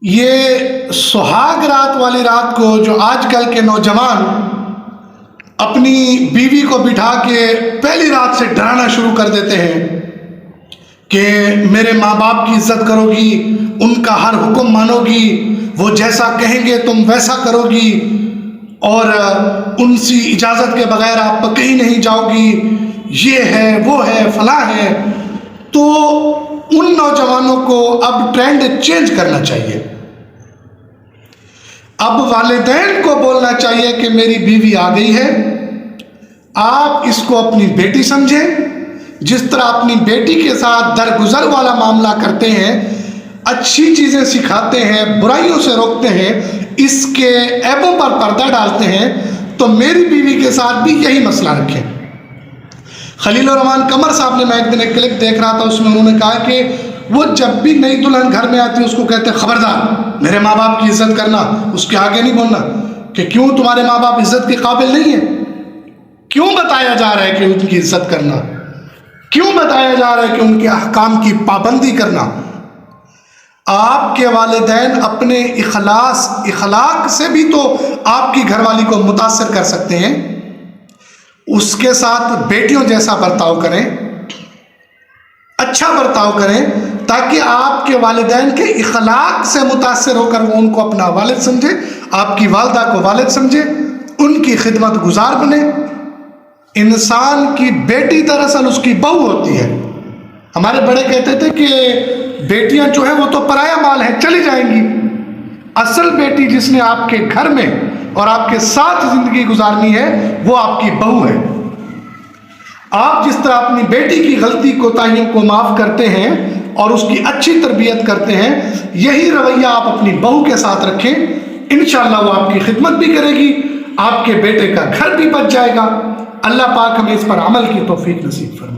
یہ سہاگ رات والی رات کو جو آج کل کے نوجوان اپنی بیوی کو بٹھا کے پہلی رات سے ڈرانا شروع کر دیتے ہیں کہ میرے ماں باپ کی عزت کرو گی، ان کا ہر حکم مانو گی، وہ جیسا کہیں گے تم ویسا کرو گی، اور ان سے اجازت کے بغیر آپ کہیں نہیں جاؤ گی، یہ ہے وہ ہے فلاں ہے۔ تو ان نوجوانوں کو اب ٹرینڈ چینج کرنا چاہیے۔ اب والدین کو بولنا چاہیے کہ میری بیوی آ گئی ہے، آپ اس کو اپنی بیٹی سمجھیں، جس طرح اپنی بیٹی کے ساتھ درگزر والا معاملہ کرتے ہیں، اچھی چیزیں سکھاتے ہیں، برائیوں سے روکتے ہیں، اس کے عیبوں پر پردہ ڈالتے ہیں، تو میری بیوی کے ساتھ بھی یہی مسئلہ رکھیں۔ خلیل الرحمان قمر صاحب نے، میں ایک دن ایک کلپ دیکھ رہا تھا، اس میں انہوں نے کہا کہ وہ جب بھی نئی دلہن گھر میں آتی ہے اس کو کہتے ہیں خبردار میرے ماں باپ کی عزت کرنا، اس کے آگے نہیں بولنا۔ کہ کیوں؟ تمہارے ماں باپ عزت کے قابل نہیں ہیں؟ کیوں بتایا جا رہا ہے کہ ان کی عزت کرنا؟ کیوں بتایا جا رہا ہے کہ ان کے احکام کی پابندی کرنا؟ آپ کے والدین اپنے اخلاق سے بھی تو آپ کی گھر والی کو متاثر کر سکتے ہیں۔ اس کے ساتھ بیٹیوں جیسا برتاؤ کریں، اچھا برتاؤ کریں، تاکہ آپ کے والدین کے اخلاق سے متاثر ہو کر وہ ان کو اپنا والد سمجھے، آپ کی والدہ کو والد سمجھے، ان کی خدمت گزار بنے۔ انسان کی بیٹی دراصل اس کی بہو ہوتی ہے۔ ہمارے بڑے کہتے تھے کہ بیٹیاں جو ہیں وہ تو پرایا مال ہیں، چلی جائیں گی۔ اصل بیٹی جس نے آپ کے گھر میں اور آپ کے ساتھ زندگی گزارنی ہے وہ آپ کی بہو ہے۔ آپ جس طرح اپنی بیٹی کی غلطی کوتاہیوں کو معاف کرتے ہیں اور اس کی اچھی تربیت کرتے ہیں، یہی رویہ آپ اپنی بہو کے ساتھ رکھیں، انشاءاللہ وہ آپ کی خدمت بھی کرے گی، آپ کے بیٹے کا گھر بھی بچ جائے گا۔ اللہ پاک ہمیں اس پر عمل کی توفیق نصیب فرمائے۔